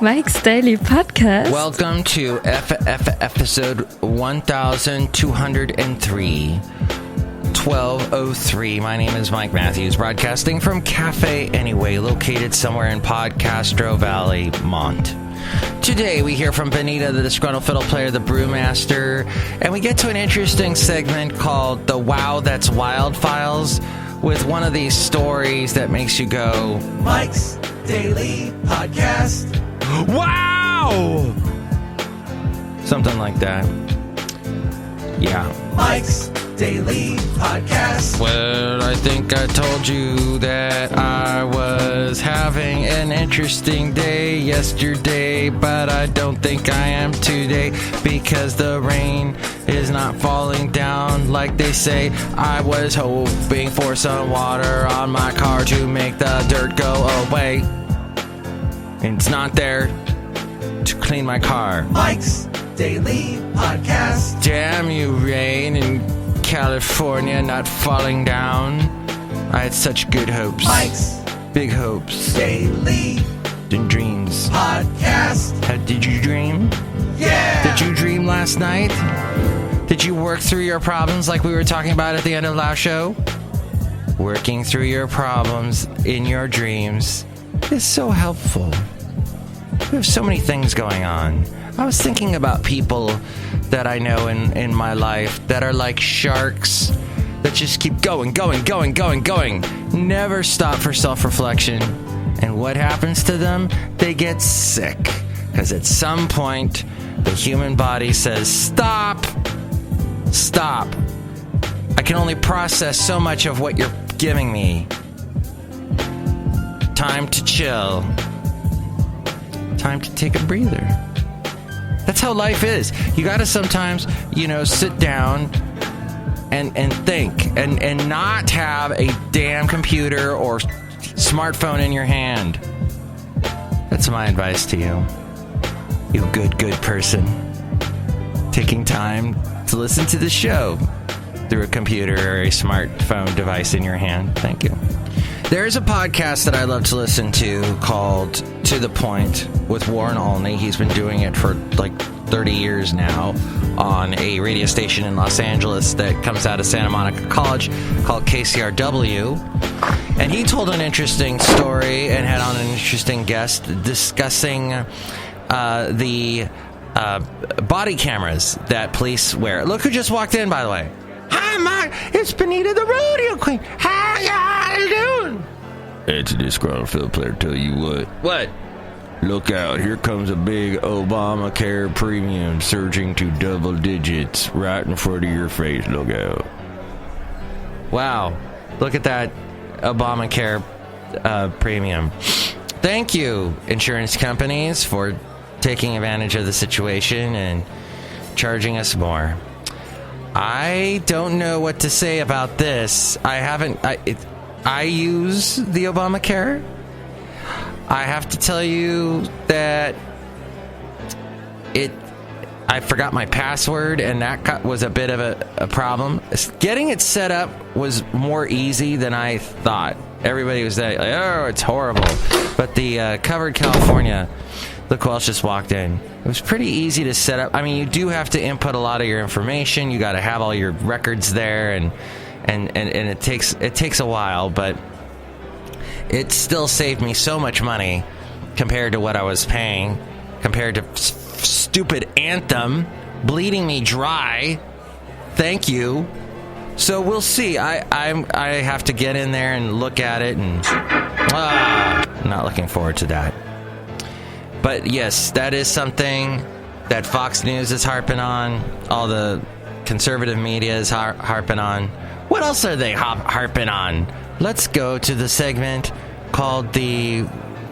Mike's Daily Podcast. Welcome to episode 1203. 1203. My name is Mike Matthews, broadcasting from Cafe Anyway, located somewhere in Podcastro Valley, Mont. Today we hear from Benita, the Disgruntled Fiddle Player, the Brewmaster, and we get to an interesting segment called the Wow That's Wild Files, with one of these stories that makes you go, Mike's Daily Podcast. Wow! Something like that. Yeah. Mike's Daily Podcast. Well, I think I told you that I was having an interesting day yesterday, but I don't think I am today because the rain is not falling down like they say. I was hoping for some water on my car to make the dirt go away. And it's not there to clean my car. Mike's Daily Podcast. Damn you, rain in California not falling down. I had such good hopes. Mike's big hopes. Daily Dreams. Podcast. How did you dream? Yeah! Did you dream last night? Did you work through your problems like we were talking about at the end of last show? Working through your problems in your dreams is so helpful. We have so many things going on. I was thinking about people that I know in my life that are like sharks that just keep going. Never stop for self-reflection. And what happens to them? They get sick. Because at some point, the human body says, Stop! I can only process so much of what you're giving me. Time to chill. Time to take a breather. That's how life is. You gotta sometimes, sit down and think and not have a damn computer or smartphone in your hand. That's my advice to you. You good person. Taking time to listen to the show through a computer or a smartphone device in your hand. Thank you. There's a podcast that I love to listen to called To The Point with Warren Olney. He's been doing it for like 30 years now on a radio station in Los Angeles that comes out of Santa Monica College called KCRW. And he told an interesting story and had on an interesting guest discussing the body cameras that police wear. Look who just walked in, by the way. Hi, Mike. It's Benita, the rodeo queen. How you doing? It's a Disgruntled Fiddle Player. Tell you what. What? Look out. Here comes a big Obamacare premium surging to double digits right in front of your face. Look out. Wow. Look at that Obamacare premium. Thank you, insurance companies, for taking advantage of the situation and charging us more. I don't know what to say about this. I use the Obamacare. I have to tell you that I forgot my password, and that was a bit of a problem. Getting it set up was more easy than I thought. Everybody was like, oh, it's horrible. But the Covered California, look who else just walked in. It was pretty easy to set up. I mean, you do have to input a lot of your information. You got to have all your records there, and it takes a while, but it still saved me so much money compared to what I was paying, compared to stupid Anthem bleeding me dry. Thank you. So we'll see. I have to get in there and look at it, and I'm not looking forward to that. But yes, that is something that Fox News is harping on. All the conservative media is harping on. What else are they harping on? Let's go to the segment called the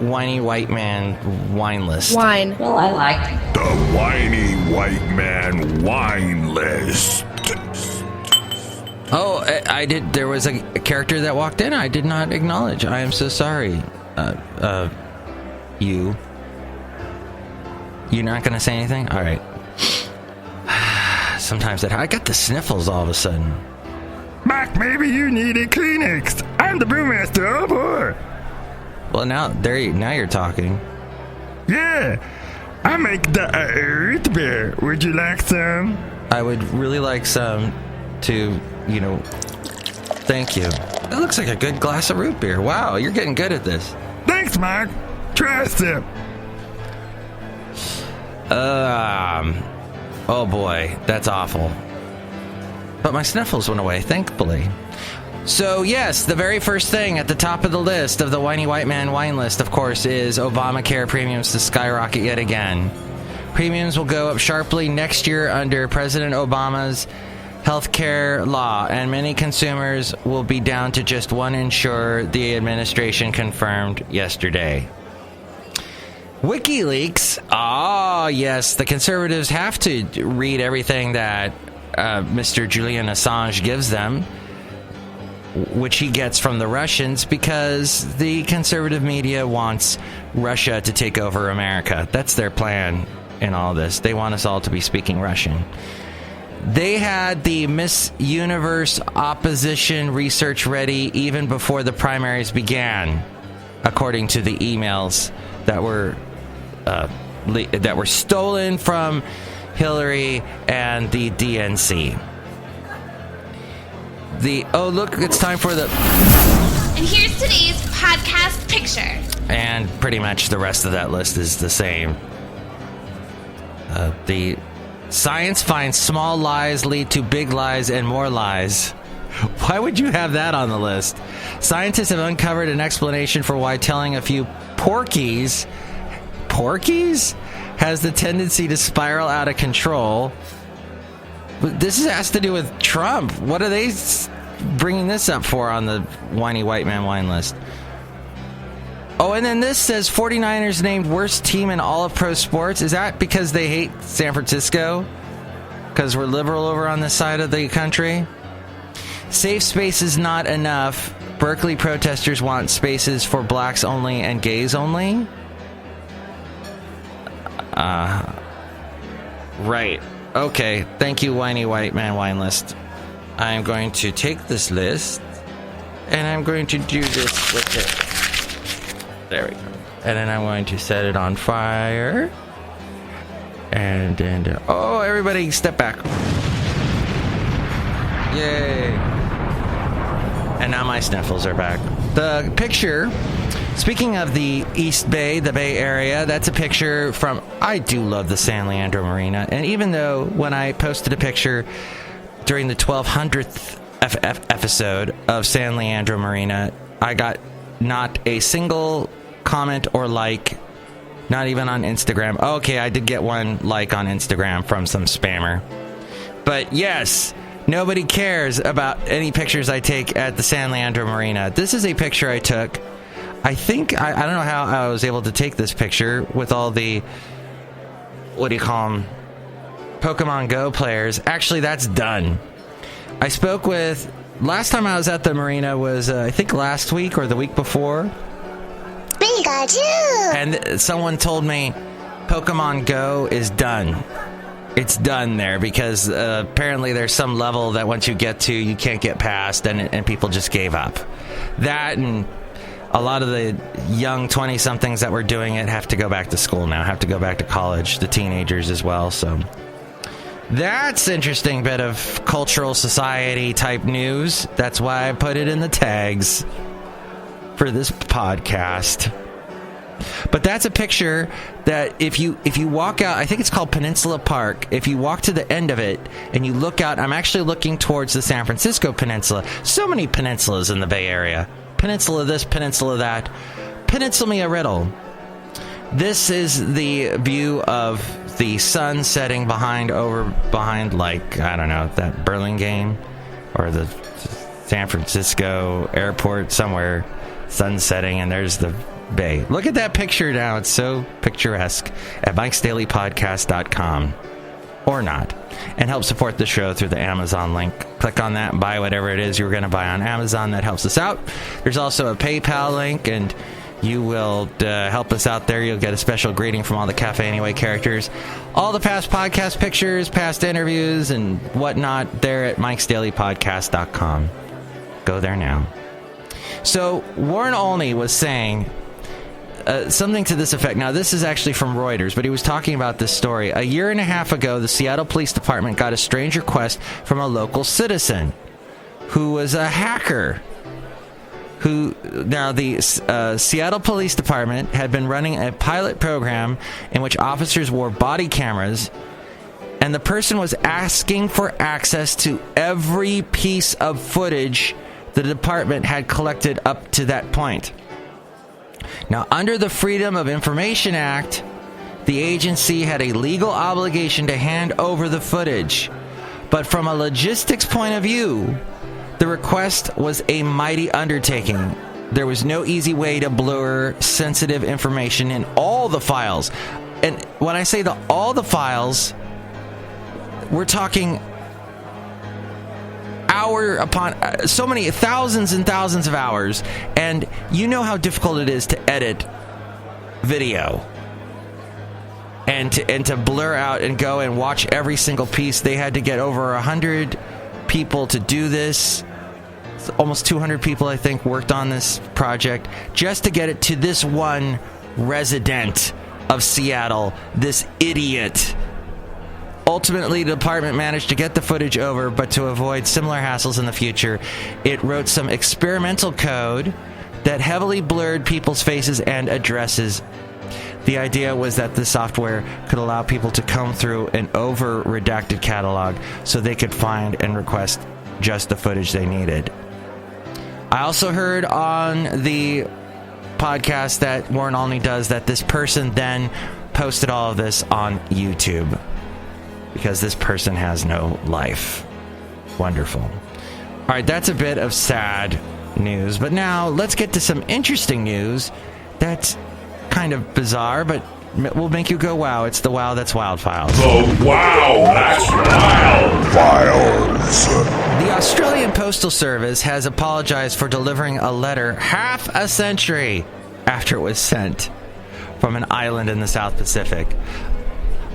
Whiny White Man Wine List. Wine. Well, I like The Whiny White Man Wine List. Oh, I did. There was a character that walked in I did not acknowledge. I am so sorry. You're not going to say anything? All right. Sometimes I got the sniffles all of a sudden. Mike, maybe you need a Kleenex. I'm the Brewmaster. Oh, boy. Well, now you're talking. Yeah, I make the root beer. Would you like some? I would really like some to, thank you. That looks like a good glass of root beer. Wow, you're getting good at this. Thanks, Mark. Try a sip. Oh boy, that's awful. But my sniffles went away, thankfully. So yes, the very first thing at the top of the list of the Whiny White Man wine list, of course, is Obamacare premiums to skyrocket yet again. Premiums will go up sharply next year under President Obama's healthcare law, and many consumers will be down to just one insurer, the administration confirmed yesterday. WikiLeaks. Oh, yes, the conservatives have to read everything that Mr. Julian Assange gives them, which he gets from the Russians, because the conservative media wants Russia to take over America. That's their plan in all this. They want us all to be speaking Russian. They had the Miss Universe opposition research ready even before the primaries began, according to the emails that were stolen from Hillary and the DNC. Look, it's time for the... And here's today's podcast picture. And pretty much the rest of that list is the same. The science finds small lies lead to big lies and more lies. Why would you have that on the list? Scientists have uncovered an explanation for why telling a few porkies has the tendency to spiral out of control. But this has to do with Trump. What are they bringing this up for on the Whiny White Man wine list? Oh, and then this says 49ers named worst team in all of pro sports. Is that because they hate San Francisco? Because we're liberal over on this side of the country? Safe space is not enough. Berkeley protesters want spaces for blacks only and gays only? Right. Okay. Thank you, Whiny White Man wine list. I'm going to take this list and I'm going to do this with it. There we go. And then I'm going to set it on fire. And everybody step back. Yay. And now my sniffles are back. The picture, speaking of the East Bay, the Bay Area, that's a picture from, I do love the San Leandro Marina. And even though when I posted a picture during the 1200th episode of San Leandro Marina, I got not a single comment or like, not even on Instagram. Okay, I did get one like on Instagram from some spammer. But yes, nobody cares about any pictures I take at the San Leandro Marina. This is a picture I took. I think, I don't know how I was able to take this picture with all the, what do you call them, Pokemon Go players. Actually, that's done. I spoke with, last time I was at the marina was, I think last week or the week before. Pikachu! And someone told me Pokemon Go is done. It's done there because apparently there's some level that once you get to, you can't get past, and people just gave up. That and a lot of the young 20-somethings that were doing it have to go back to school now, have to go back to college, the teenagers as well, so... That's interesting bit of cultural society type news. That's why I put it in the tags for this podcast. But that's a picture that if you walk out, I think it's called Peninsula Park. If you walk to the end of it and you look out, I'm actually looking towards the San Francisco Peninsula. So many peninsulas in the Bay Area. Peninsula this, peninsula that. Peninsula me a riddle. This is the view of the sun setting behind, like, I don't know, that Burlingame or the San Francisco airport somewhere, sun setting, and there's the bay. Look at that picture now. It's so picturesque at MIKEs-DAILY-PODCAST.com or not. And help support the show through the Amazon link. Click on that and buy whatever it is you're going to buy on Amazon. That helps us out. There's also a PayPal link, and you will help us out there. You'll get a special greeting from all the Cafe Anyway characters. All the past podcast pictures, past interviews, and whatnot, there at MIKES-DAILY-PODCAST.com. Go there now. So, Warren Olney was saying something to this effect. Now, this is actually from Reuters, but he was talking about this story. A year and a half ago, the Seattle Police Department got a strange request from a local citizen who was a hacker. Now, the Seattle Police Department had been running a pilot program in which officers wore body cameras, and the person was asking for access to every piece of footage the department had collected up to that point. Now, under the Freedom of Information Act, the agency had a legal obligation to hand over the footage. But from a logistics point of view, the request was a mighty undertaking. There was no easy way to blur sensitive information in all the files. And when I say all the files, we're talking hour upon so many thousands and thousands of hours, and you know how difficult it is to edit video and to blur out and go and watch every single piece. They had to get over 100 people to do this. Almost 200 people, I think, worked on this project just to get it to this one resident of Seattle, this idiot. Ultimately, the department managed to get the footage over, but to avoid similar hassles in the future, it wrote some experimental code that heavily blurred people's faces and addresses. The idea was that the software could allow people to comb through an over-redacted catalog so they could find and request just the footage they needed. I also heard on the podcast that Warren Olney does that this person then posted all of this on YouTube, because this person has no life. Wonderful. All right, that's a bit of sad news. But now let's get to some interesting news that's kind of bizarre, but will make you go, wow. It's the Wow That's Wild Files. The Wow That's Wild Files. The Australian Postal Service has apologized for delivering a letter half a century after it was sent from an island in the South Pacific.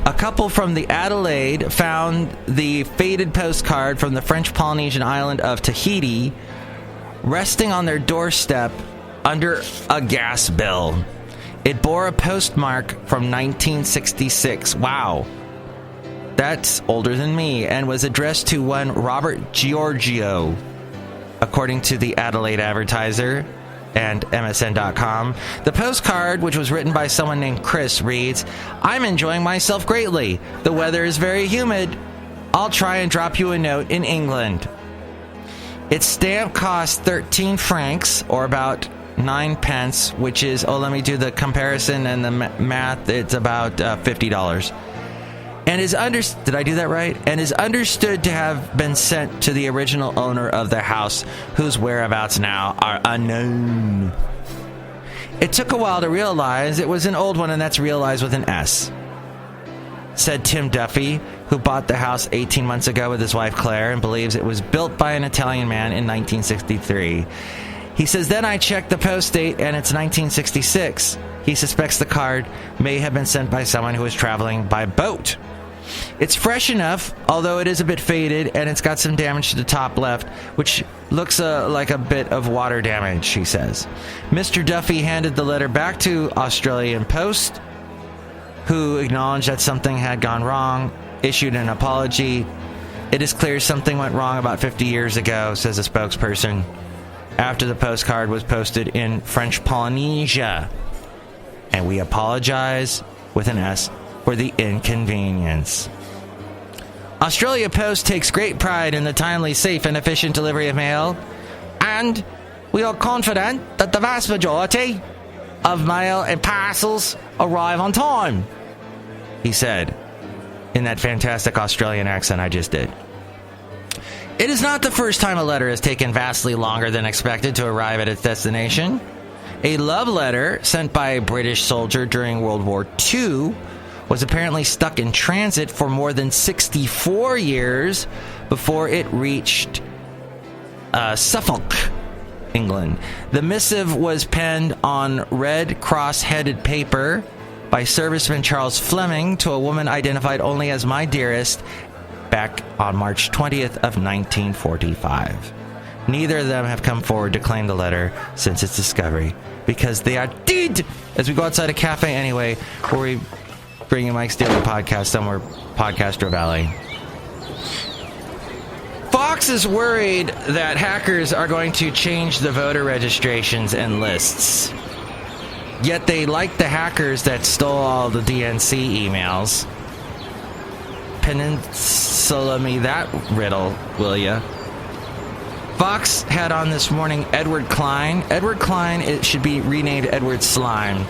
A couple from the Adelaide found the faded postcard from the French Polynesian island of Tahiti resting on their doorstep under a gas bill. It bore a postmark from 1966. Wow. That's older than me, and was addressed to one Robert Giorgio, according to the Adelaide Advertiser and MSN.com. The postcard, which was written by someone named Chris, reads, "I'm enjoying myself greatly. The weather is very humid. I'll try and drop you a note in England." Its stamp costs 13 francs, or about 9 pence, which is, let me do the comparison and the math. It's about $50. And is did I do that right? And is understood to have been sent to the original owner of the house, whose whereabouts now are unknown. It took a while to realize it was an old one, and that's realized with an S, said Tim Duffy, who bought the house 18 months ago with his wife Claire and believes it was built by an Italian man in 1963. He says, then I checked the post date and it's 1966. He suspects the card may have been sent by someone who was traveling by boat. It's fresh enough, although it is a bit faded, and it's got some damage to the top left, which looks like a bit of water damage, he says. Mr. Duffy handed the letter back to Australian Post, who acknowledged that something had gone wrong, issued an apology. It is clear something went wrong about 50 years ago, says a spokesperson, after the postcard was posted in French Polynesia. And we apologize, with an S, for the inconvenience. Australia Post takes great pride in the timely, safe, and efficient delivery of mail, and we are confident that the vast majority of mail and parcels arrive on time, he said, in that fantastic Australian accent I just did. It is not the first time a letter has taken vastly longer than expected to arrive at its destination. A love letter sent by a British soldier during World War II was apparently stuck in transit for more than 64 years before it reached Suffolk, England. The missive was penned on Red Cross-headed paper by serviceman Charles Fleming to a woman identified only as my dearest back on March 20th of 1945. Neither of them have come forward to claim the letter since its discovery, because they are dead. As we go outside a cafe anyway, where we bring you Mike's Daily Podcast, somewhere Podcastro Valley. Fox is worried that hackers are going to change the voter registrations and lists. Yet they like the hackers that stole all the DNC emails. Peninsula me that riddle, will ya? Fox had on this morning Edward Klein. Edward Klein, it should be renamed Edward Slime.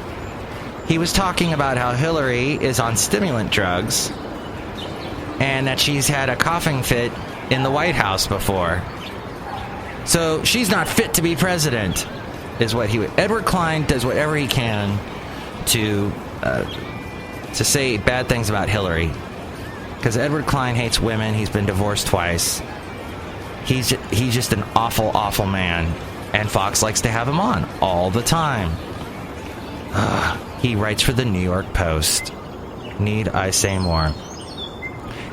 He was talking about how Hillary is on stimulant drugs and that she's had a coughing fit in the White House before. So she's not fit to be president, is what he would. Edward Klein does whatever he can to say bad things about Hillary. Because Edward Klein hates women. He's been divorced twice. He's just an awful, awful man. And Fox likes to have him on all the time. He writes for the New York Post. Need I say more?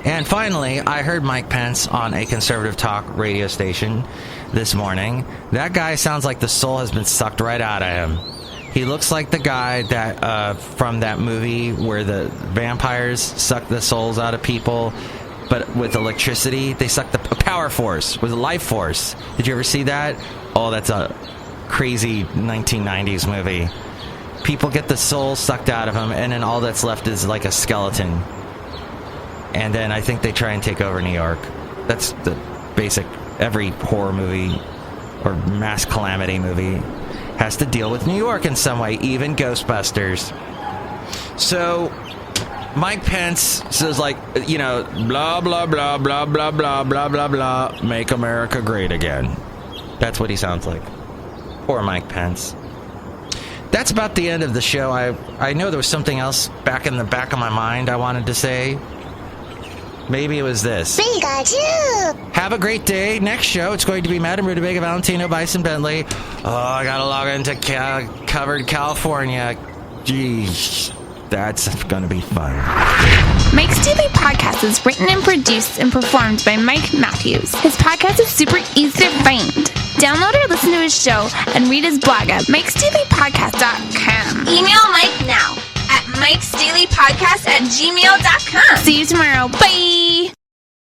And finally, I heard Mike Pence on a conservative talk radio station this morning. That guy sounds like the soul has been sucked right out of him. He looks like the guy that from that movie where the vampires suck the souls out of people, but with electricity. They suck the power force with a life force. Did you ever see that? Oh, that's a crazy 1990s movie. People get the soul sucked out of them, and then all that's left is like a skeleton. And then I think they try and take over New York. That's the basic. Every horror movie or mass calamity movie has to deal with New York in some way, even Ghostbusters. So Mike Pence says, like, you know, blah, blah, blah, blah, blah, blah, blah, blah, blah, make America great again. That's what he sounds like. Poor Mike Pence. That's about the end of the show. I know there was something else back in the back of my mind I wanted to say. Maybe it was this. Pikachu! Have a great day. Next show, it's going to be Madame Rootabega, Valentino, Bison Bentley. Oh, I gotta log into Covered California. Jeez, that's gonna be fun. Mike's Daily Podcast is written and produced and performed by Mike Matthews. His podcast is super easy to find. Download or listen to his show and read his blog at MIKEs-DAILY-PODCAST.com. Email Mike now at MIKEs-DAILY-PODCAST@gmail.com. See you tomorrow. Bye!